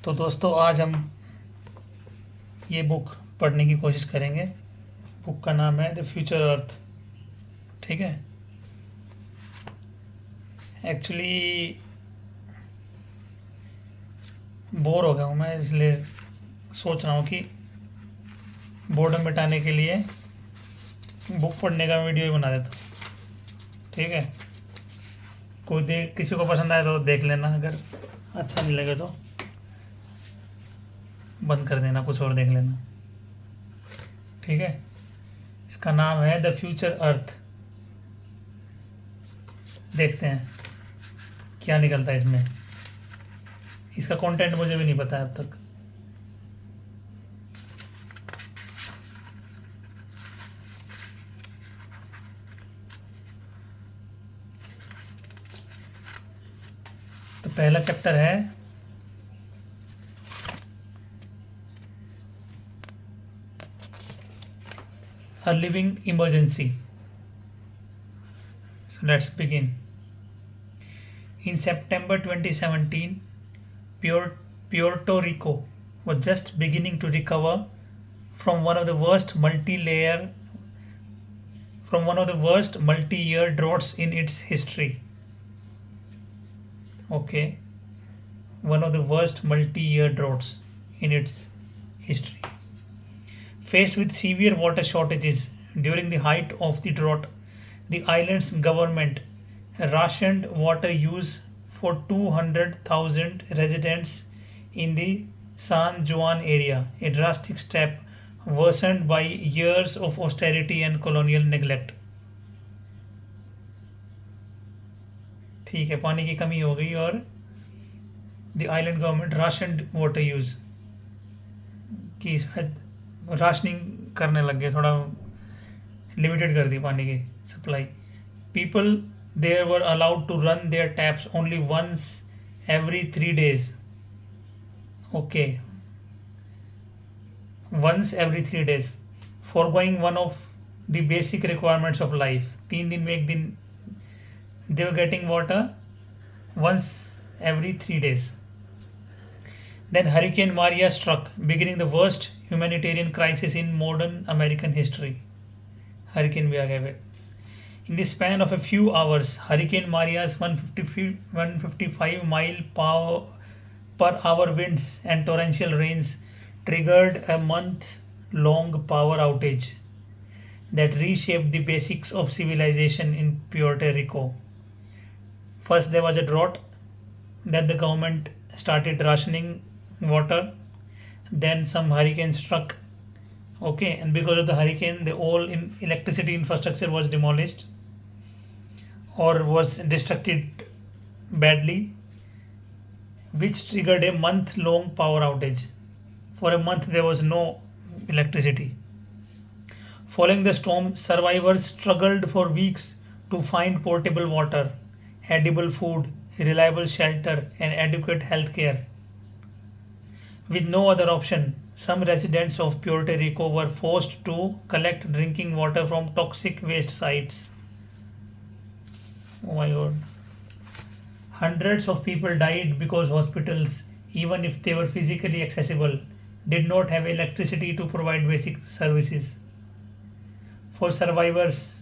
तो दोस्तों आज हम ये बुक पढ़ने की कोशिश करेंगे। बुक का नाम है द फ्यूचर अर्थ। ठीक है। एक्चुअली बोर हो गया हूँ मैं, इसलिए सोच रहा हूँ कि बोर्डम मिटाने के लिए बुक पढ़ने का वीडियो ही बना देता हूँ। ठीक है। कोई देख, किसी को पसंद आए तो देख लेना, अगर अच्छा नहीं लगे तो बंद कर देना, कुछ और देख लेना। ठीक है। इसका नाम है द फ्यूचर अर्थ। देखते हैं क्या निकलता है इसमें। इसका कंटेंट मुझे भी नहीं पता है अब तक। तो पहला चैप्टर है a living emergency. So let's begin. In September 2017, Puerto Rico was just beginning to recover from one of the worst multi-year droughts in its history. Okay, one of the worst multi-year droughts in its history. Faced with severe water shortages during the height of the drought, the island's government rationed water use for 200,000 residents in the San Juan area, a drastic step worsened by years of austerity and colonial neglect. ठीक है, पानी की कमी हो गई और the island government rationed water use की शायद राशनिंग करने लग गए, थोड़ा लिमिटेड कर दी पानी की supply. People there were allowed to run their taps only once every 3 days. Okay, once every 3 days, foregoing one of the basic requirements of life. 3 दिन में एक दिन they were getting water once every 3 days. Then Hurricane Maria struck, beginning the worst humanitarian crisis in modern American history. Hurricane भी आ गया फिर. In the span of a few hours, Hurricane Maria's 155 mile per hour winds and torrential rains triggered a month-long power outage that reshaped the basics of civilization in Puerto Rico. First, there was a drought. Then the government started rationing water. Then some hurricane struck. Okay, and because of the hurricane, the whole electricity infrastructure was demolished or was destructed badly, which triggered a month-long power outage. For a month, there was no electricity. Following the storm, survivors struggled for weeks to find portable water, edible food, reliable shelter, and adequate health care. With no other option, some residents of Puerto Rico were forced to collect drinking water from toxic waste sites. Oh my god. Hundreds of people died because hospitals, even if they were physically accessible, did not have electricity to provide basic services. For survivors,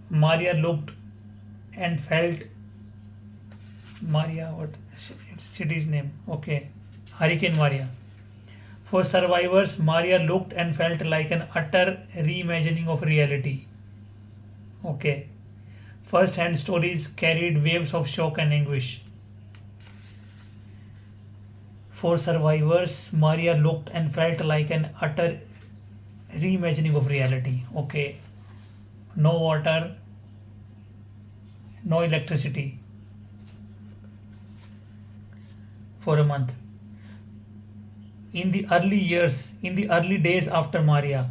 Maria looked and felt. Maria, what city's name? Okay, Hurricane Maria. For survivors, Maria looked and felt like an utter reimagining of reality. Okay. First-hand stories carried waves of shock and anguish. For survivors, Maria looked and felt like an utter reimagining of reality. Okay. No water, no electricity for a month. In the early days after Maria,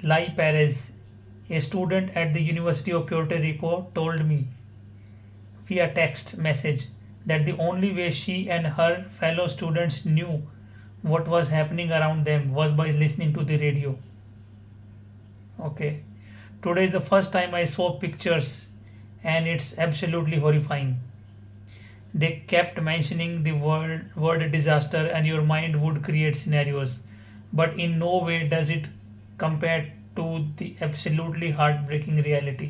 Lai Perez, a student at the University of Puerto Rico, told me via text message that the only way she and her fellow students knew what was happening around them was by listening to the radio. Okay. Today is the first time I saw pictures and it's absolutely horrifying. They kept mentioning the word disaster, and your mind would create scenarios, but in no way does it compare to the absolutely heartbreaking reality.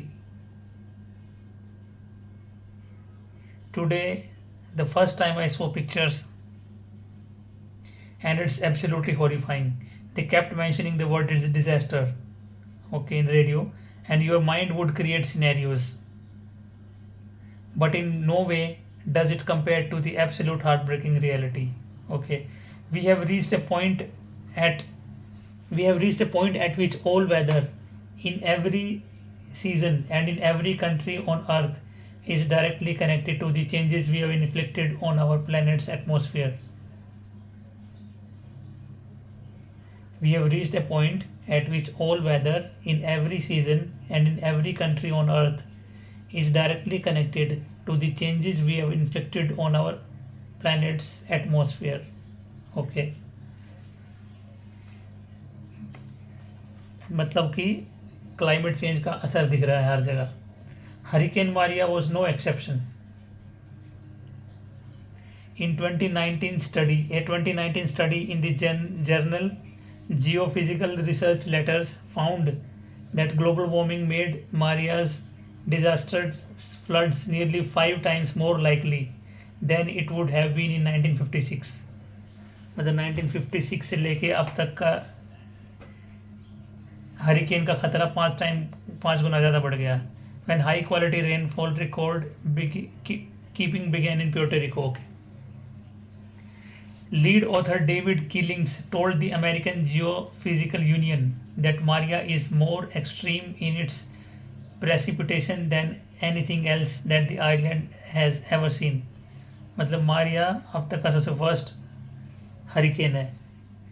Today, the first time I saw pictures, and it's absolutely horrifying. They kept mentioning the word disaster, okay, in radio, and your mind would create scenarios, but in no way does it compare to the absolute heartbreaking reality. Okay, we have reached a point at which all weather in every season and in every country on earth is directly connected to the changes we have inflicted on our planet's atmosphere. We have reached a point at which all weather in every season and in every country on earth is directly connected to the changes we have inflicted on our planet's atmosphere. Okay, मतलब कि climate change का असर दिख रहा है हर जगह. Hurricane Maria was no exception. In 2019 study in the journal Geophysical Research Letters found that global warming made Maria's disastrous floods nearly 5 times more likely than it would have been in 1956. मतलब 1956 से लेके अब तक का हरिकेन का खतरा 5 गुना ज़्यादा बढ़ गया. When high quality rainfall record keeping began in Puerto Rico. Okay. Lead author David Killings told the American Geophysical Union that Maria is more extreme in its precipitation than anything else that the island has ever seen. मतलब मारिया अब तक का सबसे worst hurricane है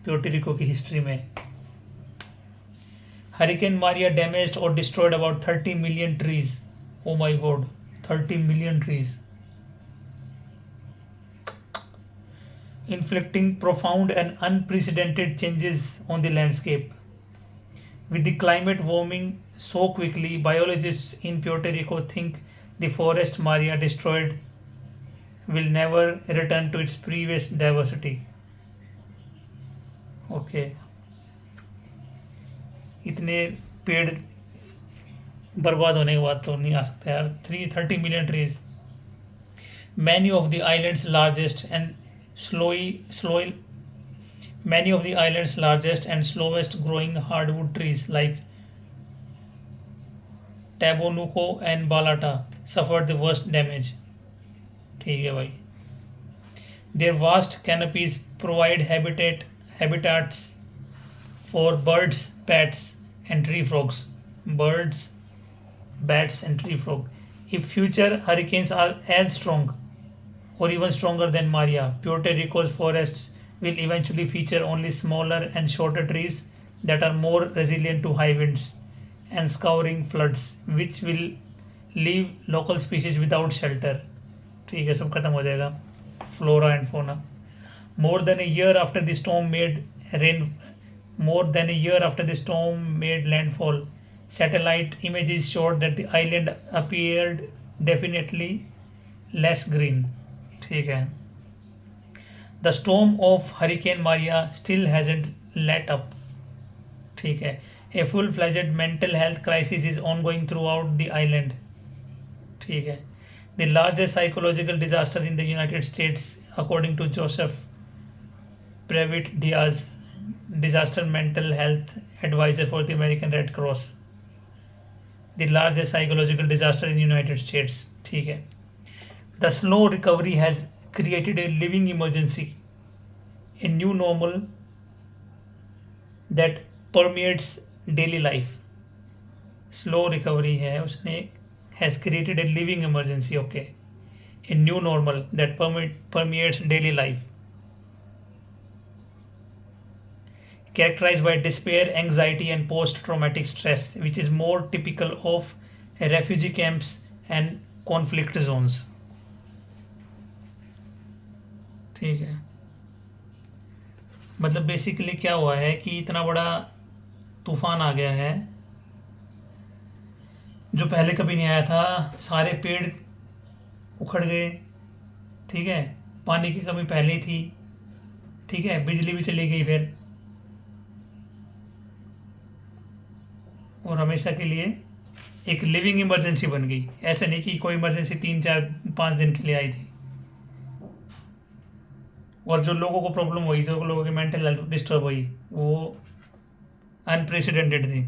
Puerto Rico की history में. Hurricane Maria damaged or destroyed about 30 million trees. Oh my god, 30 million trees. Inflicting profound and unprecedented changes on the landscape. With the climate warming so quickly, biologists in Puerto Rico think the forest Maria destroyed will never return to its previous diversity. Okay. इतने पेड़ बर्बाद होने के बाद तो नहीं आ सकता यार. 330 million trees. Many of the island's largest and slowest growing hardwood trees like Tabonuco and Balata suffered the worst damage. ठीक है भाई. Their vast canopies provide habitats for birds, bats, and tree frogs. Birds, bats, and tree frog. If future hurricanes are as strong or even stronger than Maria, Puerto Rico's forests will eventually feature only smaller and shorter trees that are more resilient to high winds and scouring floods, which will leave local species without shelter. ठीक है, सब खत्म हो जाएगा. Flora and fauna. More than a year after the storm made landfall, satellite images showed that the island appeared definitely less green. ठीक है. The storm of Hurricane Maria still hasn't let up. ठीक है. A full-fledged mental health crisis is ongoing throughout the island. ठीक है. The largest psychological disaster in the United States, according to Joseph Previtt Diaz, disaster mental health advisor for the American Red Cross. The largest psychological disaster in the United States. ठीक है. The slow recovery has created a living emergency, a new normal that permeates daily life. Slow recovery है उसने has created a living emergency. Okay, a new normal that permeates daily life, characterized by despair, anxiety, and post-traumatic stress, which is more typical of refugee camps and conflict zones. ठीक है. मतलब basically क्या हुआ है कि इतना बड़ा तूफान आ गया है जो पहले कभी नहीं आया था. सारे पेड़ उखड़ गए, ठीक है, पानी की कमी पहले ही थी, ठीक है, बिजली भी चली गई फिर, और हमेशा के लिए एक लिविंग इमरजेंसी बन गई। ऐसा नहीं कि कोई इमरजेंसी 3 4 5 दिन के लिए आई थी। और जो लोगों को प्रॉब्लम हुई, जो लोगों की मेंटल हेल्थ डिस्टर्ब हुई, वो अनप्रेसिडेंटेड थी।